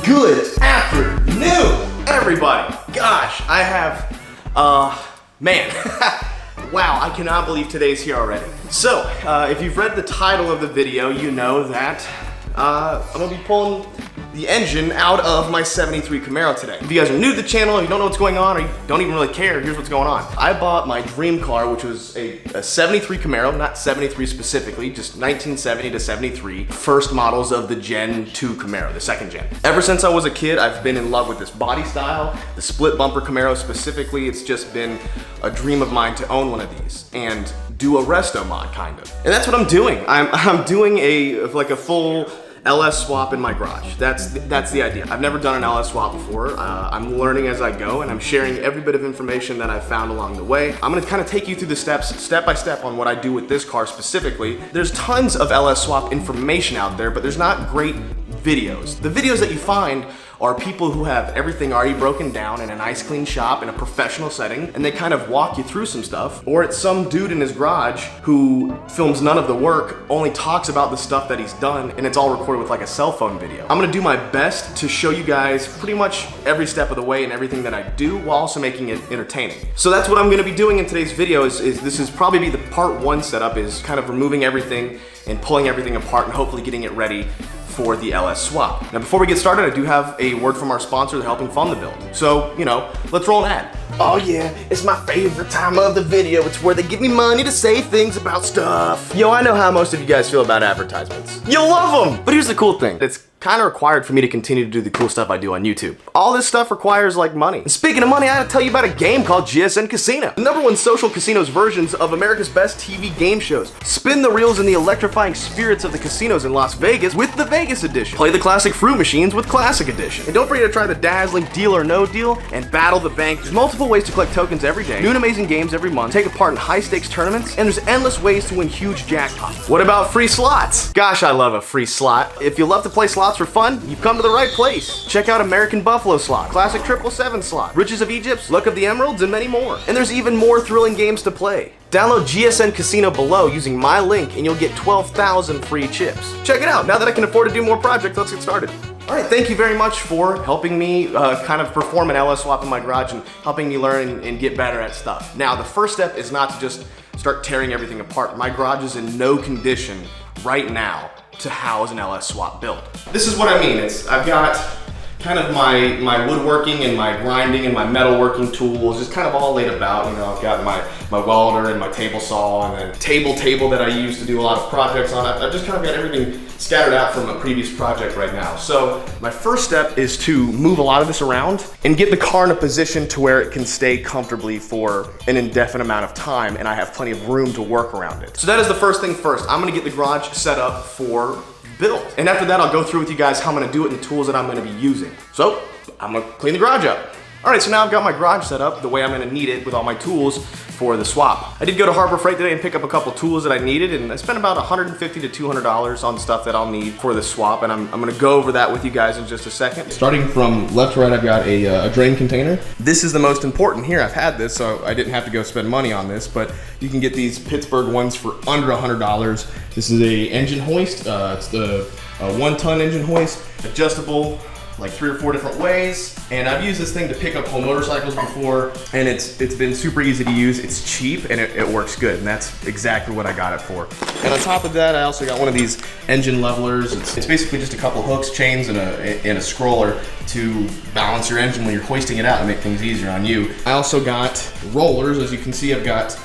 Good afternoon, everybody. Gosh, I have, man, wow, I cannot believe today's here already. So, if you've read the title of the video, you know that I'm gonna be pulling the engine out of my 73 Camaro today. If you guys are new to the channel, you don't know what's going on, or you don't even really care, here's what's going on. I bought my dream car, which was a 73 Camaro, not 73 specifically, just 1970 to 73, first models of the Gen 2 Camaro, the second gen. Ever since I was a kid, I've been in love with this body style, the split bumper Camaro specifically. It's just been a dream of mine to own one of these and do a resto mod, kind of. And that's what I'm doing. I'm doing a full LS swap in my garage. That's the idea. I've never done an LS swap before. I'm learning as I go, and I'm sharing every bit of information that I've found along the way. I'm gonna kind of take you through the steps, step by step, on what I do with this car specifically. There's tons of LS swap information out there, but there's not great videos. The videos that you find are people who have everything already broken down in a nice clean shop in a professional setting, and they kind of walk you through some stuff. Or it's some dude in his garage who films none of the work, only talks about the stuff that he's done, and it's all recorded with like a cell phone video. I'm gonna do my best to show you guys pretty much every step of the way and everything that I do, while also making it entertaining. So that's what I'm gonna be doing in today's video. This is probably be the part one setup, is kind of removing everything and pulling everything apart and hopefully getting it ready for the LS swap. Now, before we get started, I do have a word from our sponsor that's helping fund the build. So, you know, let's roll an ad. Oh yeah, it's my favorite time of the video. It's where they give me money to say things about stuff. Yo, I know how most of you guys feel about advertisements. You love them! But here's the cool thing. It's kind of required for me to continue to do the cool stuff I do on YouTube. All this stuff requires like money. And speaking of money, I gotta tell you about a game called GSN Casino. The #1 social casinos versions of America's best TV game shows. Spin the reels in the electrifying spirits of the casinos in Las Vegas with the Vegas edition. Play the classic fruit machines with Classic edition. And don't forget to try the dazzling Deal or No Deal and Battle the Bank. There's multiple ways to collect tokens every day, new and amazing games every month, take part in high stakes tournaments, and there's endless ways to win huge jackpots. What about free slots? Gosh, I love a free slot. If you love to play slots for fun, you've come to the right place. Check out American Buffalo Slot, Classic 777 Slot, Riches of Egypt, Luck of the Emeralds, and many more. And there's even more thrilling games to play. Download GSN Casino below using my link and you'll get 12,000 free chips. Check it out. Now that I can afford to do more projects, let's get started. All right, thank you very much for helping me kind of perform an LS swap in my garage and helping me learn and get better at stuff. Now, the first step is not to just start tearing everything apart. My garage is in no condition right now to house an LS swap build. This is what I mean. I've got kind of my woodworking and my grinding and my metalworking tools just kind of all laid about. You know, I've got my welder and my table saw and then table that I use to do a lot of projects on. I've just kind of got everything scattered out from a previous project right now. So my first step is to move a lot of this around and get the car in a position to where it can stay comfortably for an indefinite amount of time, and I have plenty of room to work around it. So that is the first thing first. I'm gonna get the garage set up for build. And after that, I'll go through with you guys how I'm gonna do it and the tools that I'm gonna be using. So I'm gonna clean the garage up. All right, so now I've got my garage set up the way I'm gonna need it with all my tools for the swap. I did go to Harbor Freight today and pick up a couple tools that I needed, and I spent about $150 to $200 on stuff that I'll need for the swap, and I'm gonna go over that with you guys in just a second. Starting from left to right, I've got a drain container. This is the most important here. I've had this, so I didn't have to go spend money on this, but you can get these Pittsburgh ones for under $100. This is a engine hoist. It's the 1-ton engine hoist, adjustable like 3 or 4 different ways. And I've used this thing to pick up whole motorcycles before, and it's been super easy to use. It's cheap and it works good, and that's exactly what I got it for. And on top of that, I also got one of these engine levelers. It's basically just a couple hooks, chains, and a scroller to balance your engine when you're hoisting it out and make things easier on you. I also got rollers. As you can see, I've got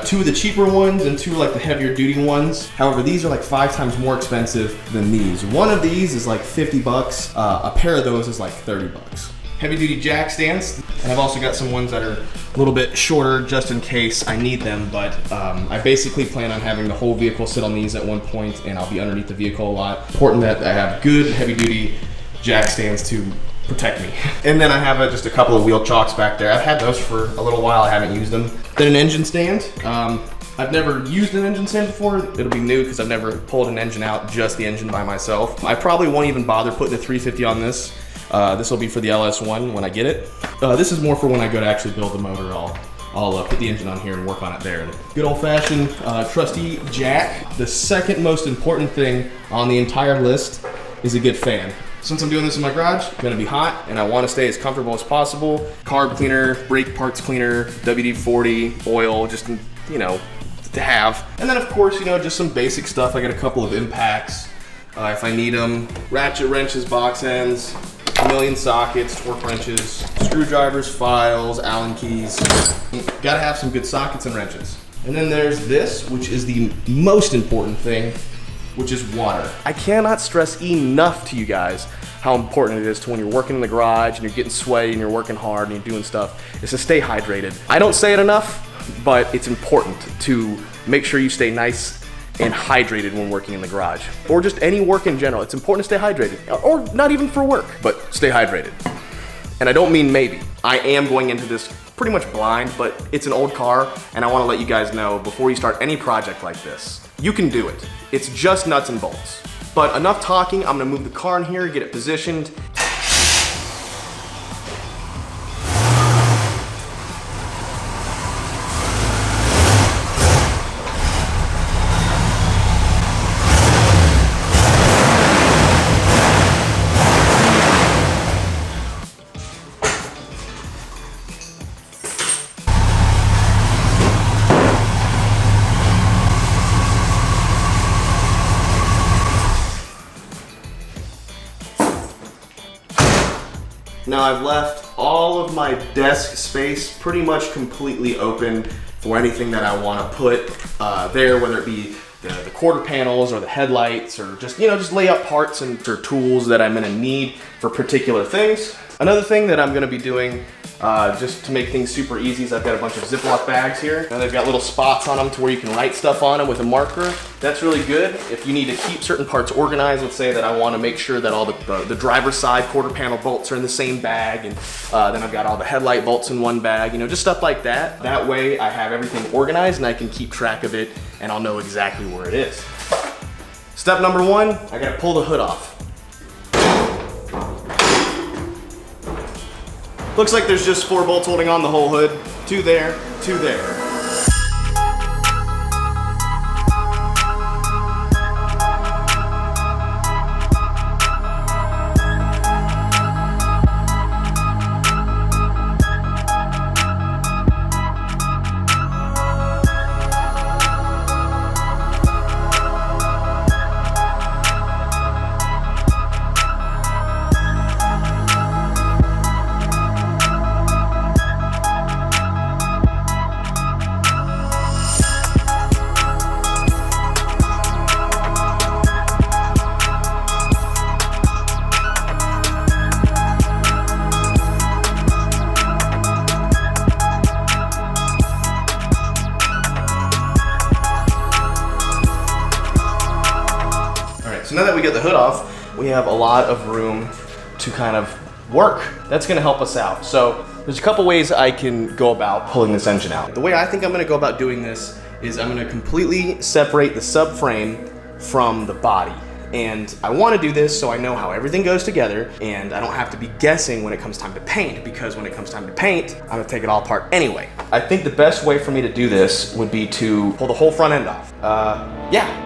2 of the cheaper ones and 2 like the heavier duty ones. However, these are like 5 times more expensive than these. One of these is like 50 bucks. A pair of those is like 30 bucks. Heavy duty jack stands. And I've also got some ones that are a little bit shorter just in case I need them, but I basically plan on having the whole vehicle sit on these at one point, and I'll be underneath the vehicle a lot. Important that I have good heavy duty jack stands to protect me. And then I have just a couple of wheel chocks back there. I've had those for a little while, I haven't used them. Then an engine stand. I've never used an engine stand before. It'll be new because I've never pulled an engine out, just the engine by myself. I probably won't even bother putting a 350 on this. This will be for the LS1 when I get it. This is more for when I go to actually build the motor. I'll put the engine on here and work on it there. Good old-fashioned trusty jack. The second most important thing on the entire list is a good fan. Since I'm doing this in my garage, it's gonna be hot and I wanna stay as comfortable as possible. Carb cleaner, brake parts cleaner, WD-40, oil, just, you know, to have. And then of course, you know, just some basic stuff. I got a couple of impacts if I need them. Ratchet wrenches, box ends, a million sockets, torque wrenches, screwdrivers, files, Allen keys. Gotta have some good sockets and wrenches. And then there's this, which is the most important thing, which is water. I cannot stress enough to you guys how important it is to when you're working in the garage and you're getting sweaty and you're working hard and you're doing stuff, is to stay hydrated. I don't say it enough, but it's important to make sure you stay nice and hydrated when working in the garage, or just any work in general. It's important to stay hydrated, or not even for work, but stay hydrated. And I don't mean maybe. I am going into this pretty much blind, but it's an old car, and I wanna let you guys know before you start any project like this, you can do it. It's just nuts and bolts. But enough talking, I'm gonna move the car in here, get it positioned. Now I've left all of my desk space pretty much completely open for anything that I want to put there, whether it be the quarter panels or the headlights, or just, you know, just lay out parts and or tools that I'm gonna need for particular things. Another thing that I'm gonna be doing just to make things super easy is I've got a bunch of Ziploc bags here. Now they've got little spots on them to where you can write stuff on them with a marker. That's really good if you need to keep certain parts organized. Let's say that I want to make sure that all the driver's side quarter panel bolts are in the same bag, and then I've got all the headlight bolts in one bag, you know, just stuff like that. That way I have everything organized and I can keep track of it and I'll know exactly where it is. Step number one, I gotta pull the hood off. Looks like there's just 4 bolts holding on the whole hood. 2 there, 2 there. So now that we get the hood off, we have a lot of room to kind of work. That's gonna help us out. So there's a couple ways I can go about pulling this engine out. The way I think I'm gonna go about doing this is I'm gonna completely separate the subframe from the body. And I wanna do this so I know how everything goes together and I don't have to be guessing when it comes time to paint, because when it comes time to paint, I'm gonna take it all apart anyway. I think the best way for me to do this would be to pull the whole front end off. Yeah.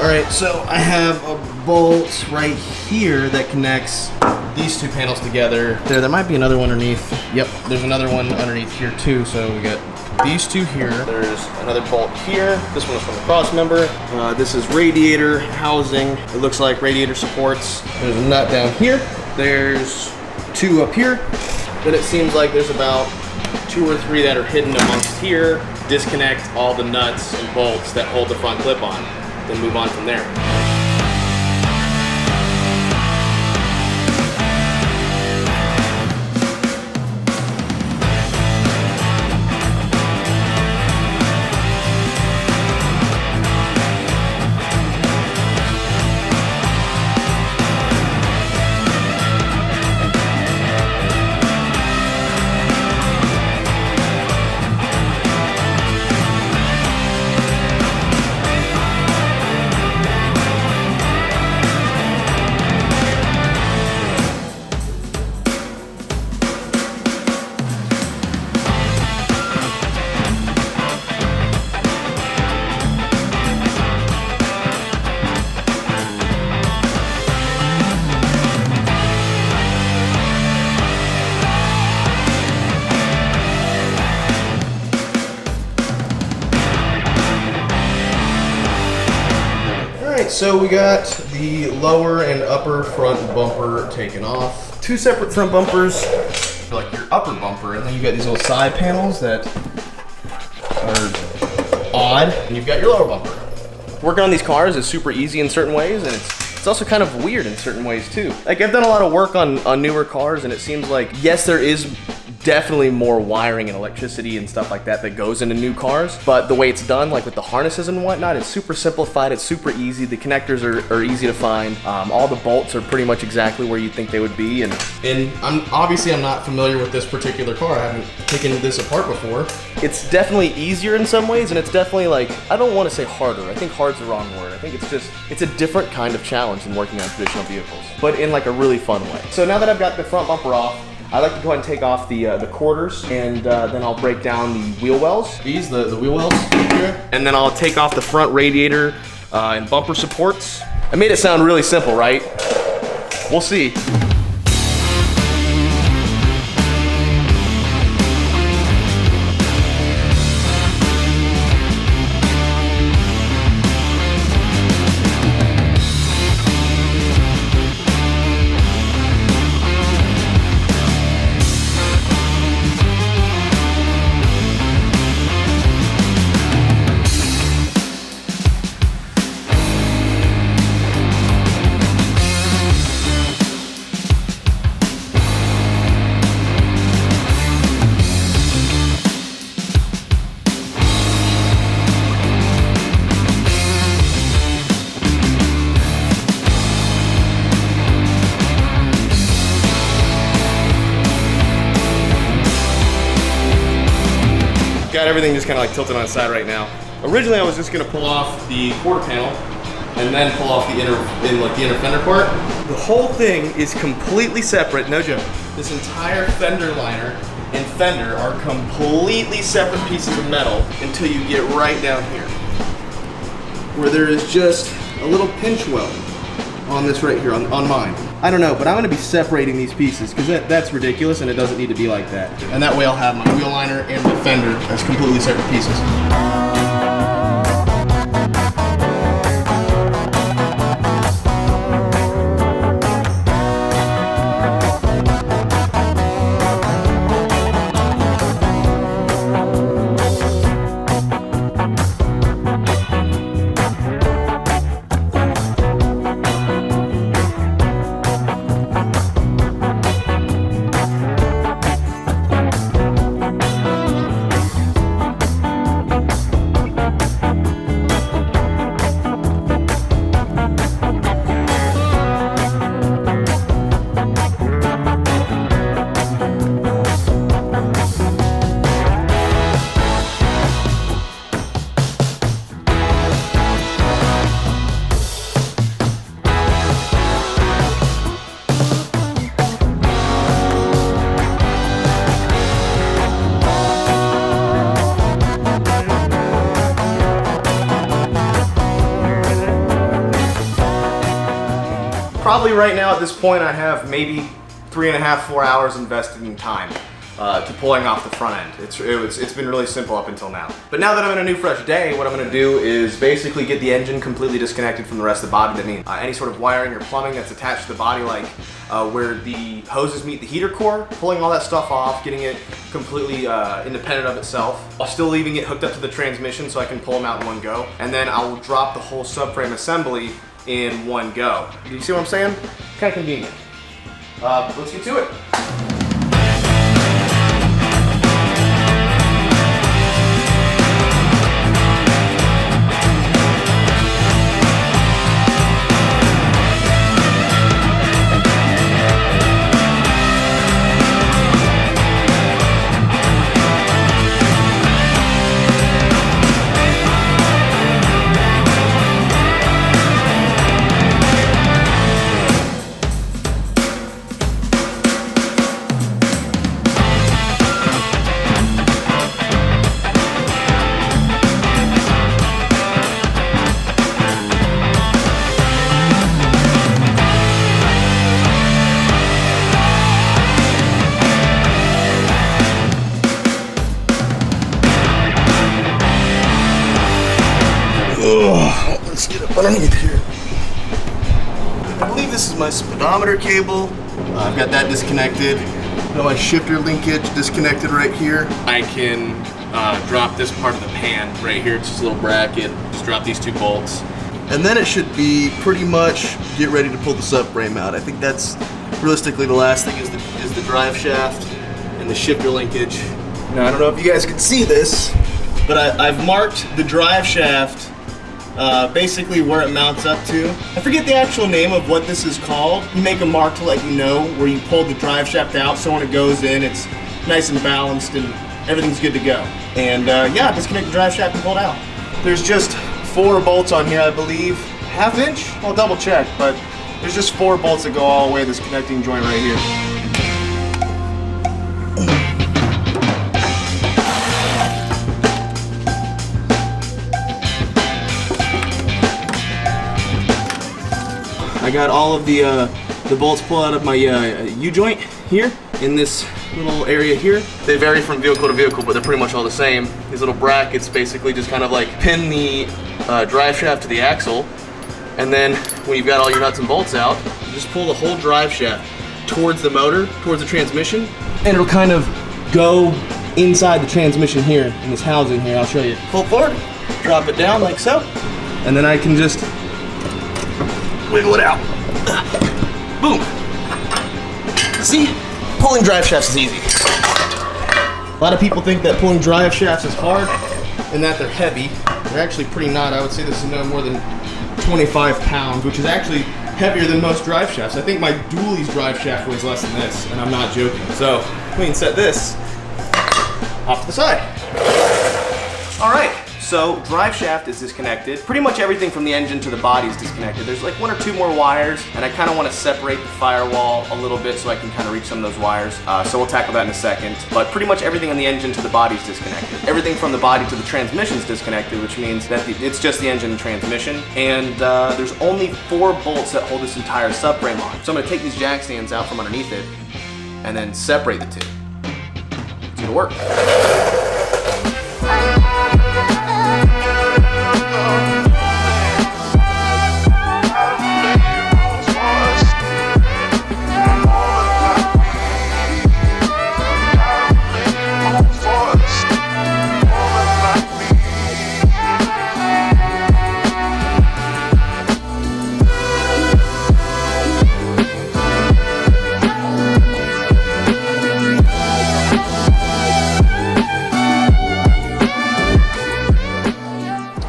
right, so I have a bolt right here that connects these two panels together. There might be another one underneath. Yep, there's another one underneath here too. So we got these two here. There's another bolt here. This one is from the Crossmembr. This is radiator housing. It looks like radiator supports. There's a nut down here. There's two up here. Then it seems like there's about 2 or 3 that are hidden amongst here. Disconnect all the nuts and bolts that hold the front clip on. Then move on from there. So we got the lower and upper front bumper taken off. 2 separate front bumpers, like your upper bumper, and then you got these little side panels that are odd, and you've got your lower bumper. Working on these cars is super easy in certain ways, and it's also kind of weird in certain ways too. Like, I've done a lot of work on newer cars, and it seems like, yes, there is definitely more wiring and electricity and stuff like that that goes into new cars, but the way it's done, like with the harnesses and whatnot, it's super simplified, it's super easy, the connectors are easy to find, all the bolts are pretty much exactly where you think they would be, and I'm not familiar with this particular car, I haven't taken this apart before. It's definitely easier in some ways, and it's definitely, like, I don't want to say harder, I think hard's the wrong word, I think it's a different kind of challenge than working on traditional vehicles, but in like a really fun way. So now that I've got the front bumper off, I like to go ahead and take off the quarters, and then I'll break down the wheel wells. These, the wheel wells here. And then I'll take off the front radiator and bumper supports. I made it sound really simple, right? We'll see. Got everything just kind of like tilted on its side right now. Originally I was just gonna pull off the quarter panel and then pull off the inner fender part. The whole thing is completely separate, no joke. This entire fender liner and fender are completely separate pieces of metal until you get right down here, where there is just a little pinch weld on this right here, on mine. I don't know, but I'm gonna be separating these pieces because that's ridiculous and it doesn't need to be like that. And that way I'll have my wheel liner and the fender as completely separate pieces. Probably right now at this point I have maybe 3.5, 4 hours invested in time to pulling off the front end. It's been really simple up until now. But now that I'm in a new fresh day, what I'm gonna do is basically get the engine completely disconnected from the rest of the body. That means any sort of wiring or plumbing that's attached to the body, like where the hoses meet the heater core, pulling all that stuff off, getting it completely independent of itself, while still leaving it hooked up to the transmission so I can pull them out in one go. And then I will drop the whole subframe assembly in one go. Do you see what I'm saying? Kind of convenient. Let's get to it. Let's get up underneath here. I believe this is my speedometer cable. I've got that disconnected. Got my shifter linkage disconnected right here. I can drop this part of the pan right here. It's just a little bracket. Just drop these 2 bolts. And then it should be pretty much get ready to pull the subframe out. I think that's realistically the last thing is the drive shaft and the shifter linkage. Now I don't know if you guys can see this, but I've marked the drive shaft basically where it mounts up to. I forget the actual name of what this is called. You make a mark to let you know where you pull the drive shaft out, so when it goes in, it's nice and balanced and everything's good to go. And yeah, disconnect the drive shaft and pull it out. There's just 4 bolts on here, I believe. 1/2 inch? I'll double check, but there's just 4 bolts that go all the way to this connecting joint right here. I got all of the bolts pulled out of my U-joint here in this little area here. They vary from vehicle to vehicle, but they're pretty much all the same. These little brackets basically just kind of like pin the drive shaft to the axle, and then when you've got all your nuts and bolts out, you just pull the whole drive shaft towards the motor, towards the transmission, and it'll kind of go inside the transmission here in this housing here. I'll show you. Pull forward, drop it down like so, and then I can just wiggle it out. Boom. See? Pulling drive shafts is easy. A lot of people think that pulling drive shafts is hard and that they're heavy. They're actually pretty not. I would say this is no more than 25 pounds, which is actually heavier than most drive shafts. I think my dually's drive shaft weighs less than this, and I'm not joking. So we can set this off to the side. All right. So drive shaft is disconnected. Pretty much everything from the engine to the body is disconnected. There's like 1 or 2 more wires, and I kind of want to separate the firewall a little bit so I can kind of reach some of those wires. So we'll tackle that in a second. But pretty much everything on the engine to the body is disconnected. Everything from the body to the transmission is disconnected, which means that it's just the engine and transmission. And there's only 4 bolts that hold this entire subframe on. So I'm gonna take these jack stands out from underneath it and then separate the 2. It's gonna work.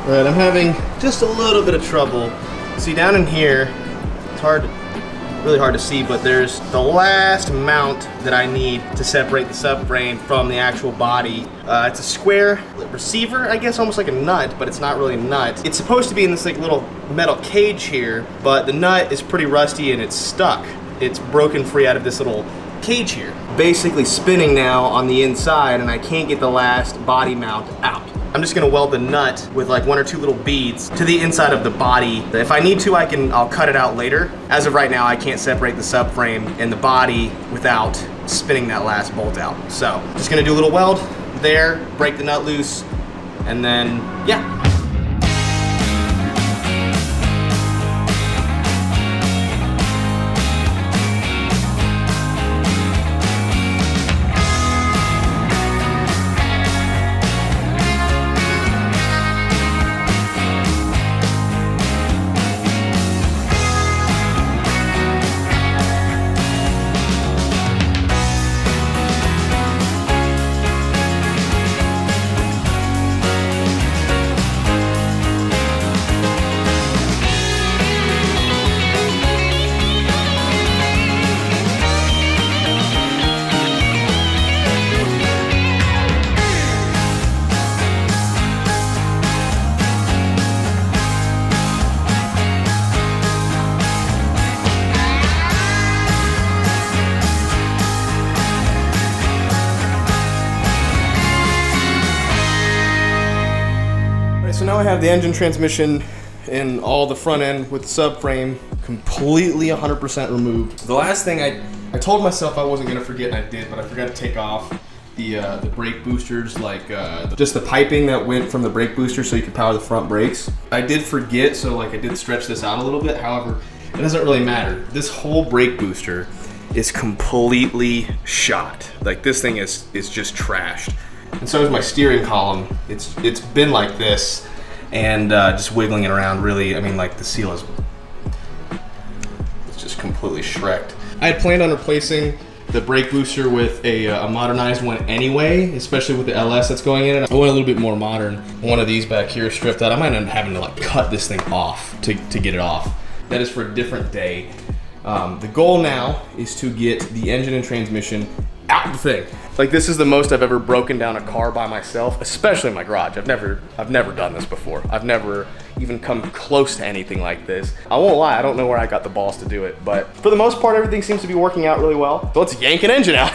Alright, I'm having just a little bit of trouble. See, down in here, it's really hard to see, but there's the last mount that I need to separate the subframe from the actual body. It's a square receiver, I guess, almost like a nut, but it's not really a nut. It's supposed to be in this like little metal cage here, but the nut is pretty rusty and it's stuck. It's broken free out of this little cage here. Basically spinning now on the inside, and I can't get the last body mount out. I'm just gonna weld the nut with like 1 or 2 little beads to the inside of the body. If I need to, I'll cut it out later. As of right now, I can't separate the subframe and the body without spinning that last bolt out. So just gonna do a little weld there, break the nut loose, and then, yeah. So now I have the engine, transmission, and all the front end with the subframe completely 100% removed. The last thing I told myself I wasn't gonna forget, and I did, but I forgot to take off the brake boosters, like just the piping that went from the brake booster so you could power the front brakes. I did forget, so like I did stretch this out a little bit. However, it doesn't really matter. This whole brake booster is completely shot. Like this thing is just trashed. And so is my steering column. It's been like this, and just wiggling it around really, I mean, like the seal is just completely shrecked. I had planned on replacing the brake booster with a modernized one anyway, especially with the LS that's going in it. I went a little bit more modern. One of these back here is stripped out. I might end up having to like cut this thing off to get it off. That is for a different day. The goal now is to get the engine and transmission out the thing. Like this is the most I've ever broken down a car by myself, especially in my garage. I've never done this before. I've never even come close to anything like this. I won't lie, I don't know where I got the balls to do it, but for the most part, everything seems to be working out really well. So let's yank an engine out.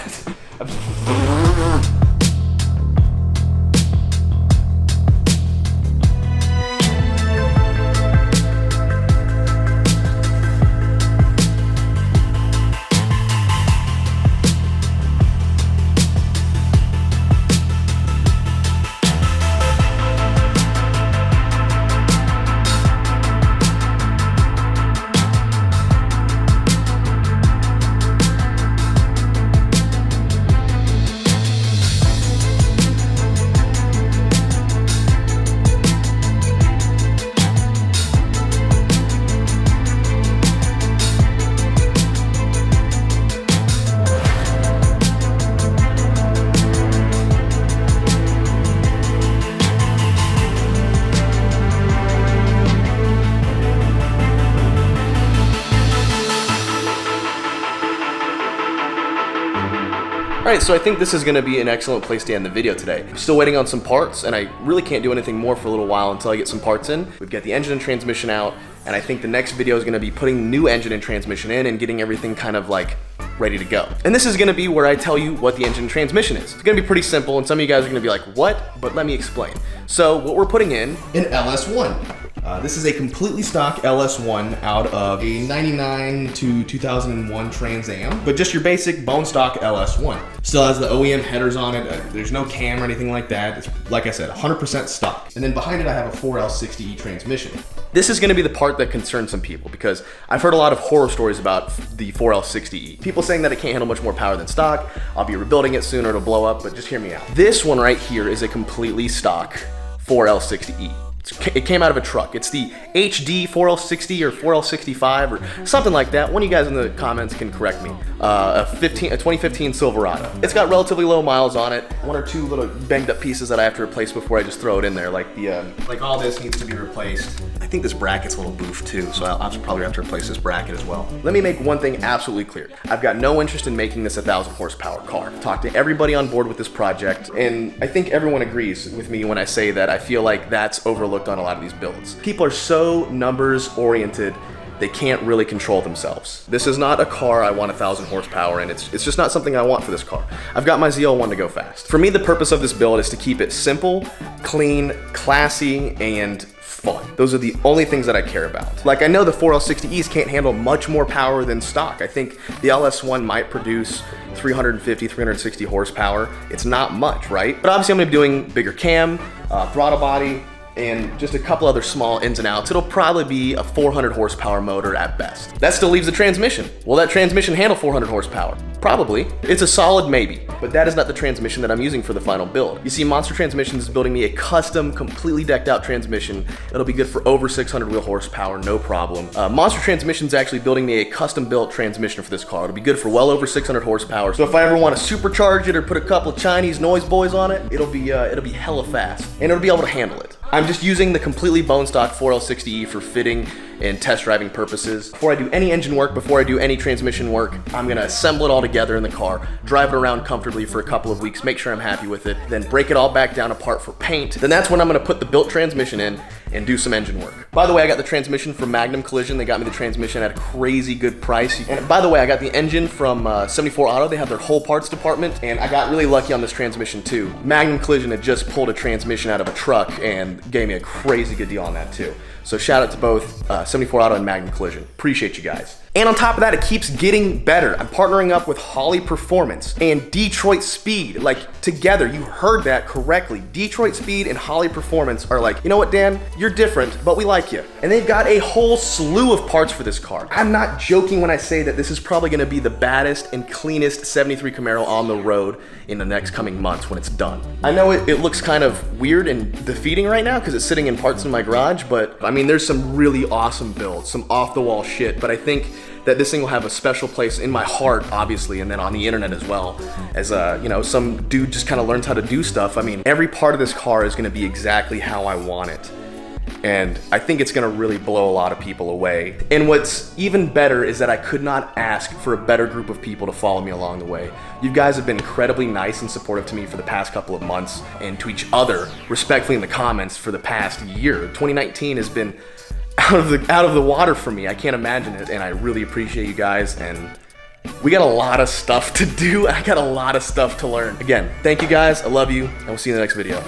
Alright, so I think this is going to be an excellent place to end the video today. I'm still waiting on some parts, and I really can't do anything more for a little while until I get some parts in. We've got the engine and transmission out, and I think the next video is going to be putting the new engine and transmission in and getting everything kind of like ready to go. And this is going to be where I tell you what the engine and transmission is. It's going to be pretty simple, and some of you guys are going to be like, what? But let me explain. So what we're putting in an LS1. This is a completely stock LS1 out of a 99 to 2001 Trans Am, but just your basic bone stock LS1. Still has the OEM headers on it. There's no cam or anything like that. It's, like I said, 100% stock. And then behind it, I have a 4L60E transmission. This is gonna be the part that concerns some people because I've heard a lot of horror stories about the 4L60E. People saying that it can't handle much more power than stock. I'll be rebuilding it sooner, it'll blow up, but just hear me out. This one right here is a completely stock 4L60E. It came out of a truck. It's the HD 4L60 or 4L65 or something like that. One of you guys in the comments can correct me. A 2015 Silverado. It's got relatively low miles on it. 1 or 2 little banged up pieces that I have to replace before I just throw it in there. Like like all this needs to be replaced. I think this bracket's a little boofed too, so I'll probably have to replace this bracket as well. Let me make one thing absolutely clear. I've got no interest in making this a 1,000 horsepower car. Talked to everybody on board with this project, and I think everyone agrees with me when I say that I feel like that's overlooked on a lot of these builds. People are so numbers oriented they can't really control themselves. This is not a car I want 1,000 horsepower in. It's just not something I want for this car. I've got my ZL1 to go fast. For me, the purpose of this build is to keep it simple, clean, classy, and fun. Those are the only things that I care about. Like, I know the 4L60Es can't handle much more power than stock. I think the LS1 might produce 350, 360 horsepower. It's not much, right? But obviously I'm gonna be doing bigger cam, throttle body, and just a couple other small ins and outs. It'll probably be a 400 horsepower motor at best. That still leaves the transmission. Will that transmission handle 400 horsepower? Probably. It's a solid maybe, but that is not the transmission that I'm using for the final build. You see, Monster Transmissions is building me a custom, completely decked out transmission. It'll be good for over 600 wheel horsepower, no problem. Monster Transmissions is actually building me a custom built transmission for this car. It'll be good for well over 600 horsepower. So if I ever want to supercharge it or put a couple of Chinese noise boys on it, it'll be hella fast, and it'll be able to handle it. I'm just using the completely bone stock 4L60E for fitting and test driving purposes. Before I do any engine work, before I do any transmission work, I'm gonna assemble it all together in the car, drive it around comfortably for a couple of weeks, make sure I'm happy with it, then break it all back down apart for paint. Then that's when I'm gonna put the built transmission in and do some engine work. By the way, I got the transmission from Magnum Collision. They got me the transmission at a crazy good price. And by the way, I got the engine from 74 Auto. They have their whole parts department, and I got really lucky on this transmission too. Magnum Collision had just pulled a transmission out of a truck and gave me a crazy good deal on that too. So shout out to both 74 Auto and Magnum Collision. Appreciate you guys. And on top of that, it keeps getting better. I'm partnering up with Holley Performance and Detroit Speed. Like, together, you heard that correctly. Detroit Speed and Holley Performance are like, you know what, Dan? You're different, but we like you. And they've got a whole slew of parts for this car. I'm not joking when I say that this is probably gonna be the baddest and cleanest 73 Camaro on the road in the next coming months when it's done. I know it looks kind of weird and defeating right now because it's sitting in parts in my garage, but I mean, there's some really awesome builds, some off-the-wall shit, but I think that this thing will have a special place in my heart, obviously, and then on the internet as well. As you know, some dude just kind of learns how to do stuff. I mean, every part of this car is gonna be exactly how I want it. And I think it's gonna really blow a lot of people away. And what's even better is that I could not ask for a better group of people to follow me along the way. You guys have been incredibly nice and supportive to me for the past couple of months, and to each other, respectfully in the comments, for the past year. 2019 has been out of the water for me. I can't imagine it, and I really appreciate you guys, and we got a lot of stuff to do. I got a lot of stuff to learn. Again, thank you guys, I love you, and we'll see you in the next video.